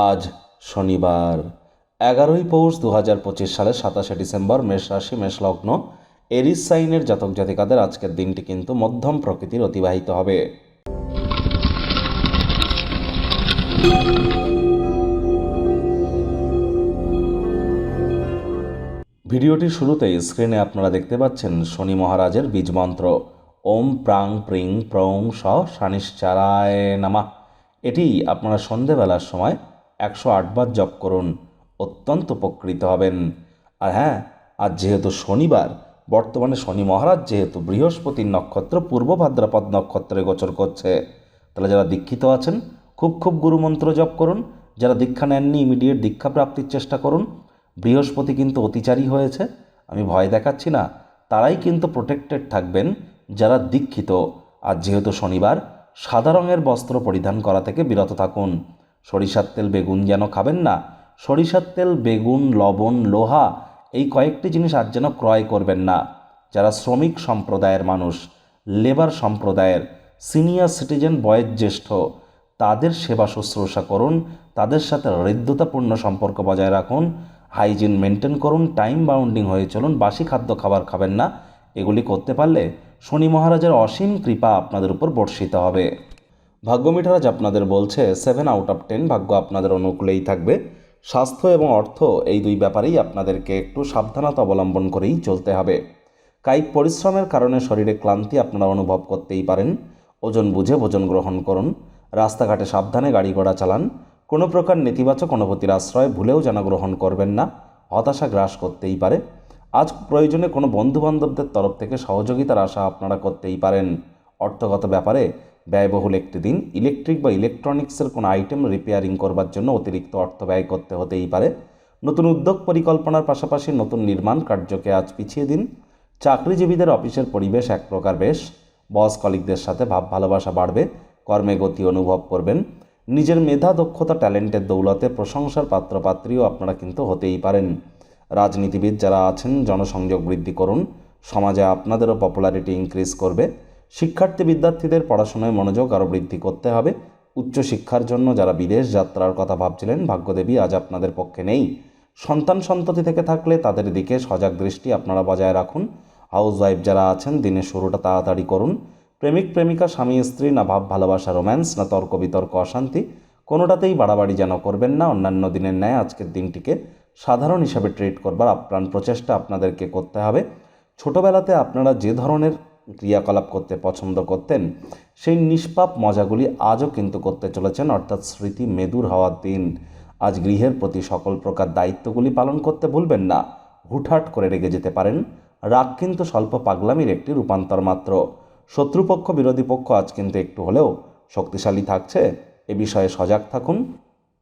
আজ শনিবার 11ই পৌষ 2025 সালের 27শে ডিসেম্বর। মেষ রাশি, মেষ লগ্ন, এরিস সাইনের জাতক জাতিকাদের আজকের দিনটি কিন্তু মধ্যম প্রকৃতির অতিবাহিত হবে। ভিডিওটির শুরুতেই স্ক্রিনে আপনারা দেখতে পাচ্ছেন শনি মহারাজের বীজ মন্ত্র ওম প্রাং প্রিং প্রং স শানিশ্চারায় নামাহ। এটি আপনারা সন্ধেবেলার সময় 108 বার জপ করুন, অত্যন্ত উপকৃত হবেন। আর হ্যাঁ, আজ যেহেতু শনিবার, বর্তমানে শনি মহারাজ যেহেতু বৃহস্পতির নক্ষত্র পূর্ব ভাদ্রপদ নক্ষত্রে গোচর করছে, তাহলে যারা দীক্ষিত আছেন খুব গুরুমন্ত্র জপ করুন। যারা দীক্ষা নেননি ইমিডিয়েট দীক্ষা প্রাপ্তির চেষ্টা করুন। বৃহস্পতি কিন্তু অতিচারী হয়েছে, আমি ভয় দেখাচ্ছি না, তারাই কিন্তু প্রোটেক্টেড থাকবেন যারা দীক্ষিত। আজ যেহেতু শনিবার, সাদা রঙের বস্ত্র পরিধান করা থেকে বিরত থাকুন। সরিষার তেল বেগুন যেন খাবেন না। সরিষার তেল বেগুন লবণ লোহা এই কয়েকটি জিনিস আজ যেন ক্রয় করবেন না। যারা শ্রমিক সম্প্রদায়ের মানুষ, লেবার সম্প্রদায়ের, সিনিয়র সিটিজেন বয়োজ্যেষ্ঠ, তাদের সেবা শুশ্রূষা করুন, তাদের সাথে হৃদ্যতাপূর্ণ সম্পর্ক বজায় রাখুন, হাইজিন মেনটেন করুন, টাইম বাউন্ডিং হয়ে চলুন, বাসি খাদ্য খাবার খাবেন না। এগুলি করতে পারলে শনি মহারাজের অসীম কৃপা আপনাদের উপর বর্ষিত হবে। ভাগ্য মিটার আজ আপনাদের বলছে 7 আউট অফ 10, ভাগ্য আপনাদের অনুকূলেই থাকবে। স্বাস্থ্য এবং অর্থ এই দুই ব্যাপারেই আপনাদেরকে একটু সাবধানতা অবলম্বন করেই চলতে হবে। কায়িক পরিশ্রমের কারণে শরীরে ক্লান্তি আপনারা অনুভব করতেই পারেন। ওজন বুঝে ভোজন গ্রহণ করুন। রাস্তাঘাটে সাবধানে গাড়ি ঘোড়া চালান। কোনো প্রকার নেতিবাচক অনুভূতির আশ্রয় ভুলেও যেন গ্রহণ করবেন না, হতাশা গ্রাস করতেই পারে। আজ প্রয়োজনে কোনো বন্ধুবান্ধবদের তরফ থেকে সহযোগিতার আশা আপনারা করতেই পারেন। অর্থগত ব্যাপারে ব্যয়বহুল একটি দিন। ইলেকট্রিক বা ইলেকট্রনিক্সের কোনো আইটেম রিপেয়ারিং করবার জন্য অতিরিক্ত অর্থ ব্যয় করতে হতেই পারে। নতুন উদ্যোগ পরিকল্পনার পাশাপাশি নতুন নির্মাণ কার্যকে আজ পিছিয়ে দিন। চাকরিজীবীদের অফিসের পরিবেশ এক প্রকার বেশ। বস কলিগদের সাথে ভাব ভালোবাসা বাড়বে, কর্মে গতি অনুভব করবেন। নিজের মেধা দক্ষতা ট্যালেন্টের দৌলতে প্রশংসার পাত্রপাত্রীও আপনারা কিন্তু হতেই পারেন। রাজনীতিবিদ যারা আছেন জনসংযোগ বৃদ্ধি করুন, সমাজে আপনাদেরও পপুলারিটি ইনক্রিজ করবে। শিক্ষার্থী বিদ্যার্থীদের পড়াশোনায় মনোযোগ আরও বৃদ্ধি করতে হবে। উচ্চশিক্ষার জন্য যারা বিদেশ যাত্রার কথা ভাবছিলেন, ভাগ্যদেবী আজ আপনাদের পক্ষে নেই। সন্তান সন্ততি থেকে থাকলে তাদের দিকে সজাগ দৃষ্টি আপনারা বজায় রাখুন। হাউস ওয়াইফ যারা আছেন দিনের শুরুটা তাড়াতাড়ি করুন। প্রেমিক প্রেমিকা স্বামী স্ত্রী না ভাব ভালোবাসা রোম্যান্স না তর্ক বিতর্ক অশান্তি, কোনোটাতেই বাড়াবাড়ি যেন করবেন না। অন্যান্য দিনের ন্যায় আজকের দিনটিকে সাধারণ হিসাবে ট্রিট করবার আপ্রাণ প্রচেষ্টা আপনাদেরকে করতে হবে। ছোটোবেলাতে আপনারা যে ধরনের ক্রিয়াকলাপ করতে পছন্দ করতেন, সেই নিষ্পাপ মজাগুলি আজও কিন্তু করতে চলেছেন, অর্থাৎ স্মৃতি মেদুর হওয়ার দিন। আজ গৃহের প্রতি সকল প্রকার দায়িত্বগুলি পালন করতে ভুলবেন না। হুটহাট করে রেগে যেতে পারেন। রাগ কিন্তু স্বল্প পাগলামির একটি রূপান্তর মাত্র। শত্রুপক্ষ বিরোধী পক্ষ আজ কিন্তু একটু হলেও শক্তিশালী থাকছে, এ বিষয়ে সজাগ থাকুন।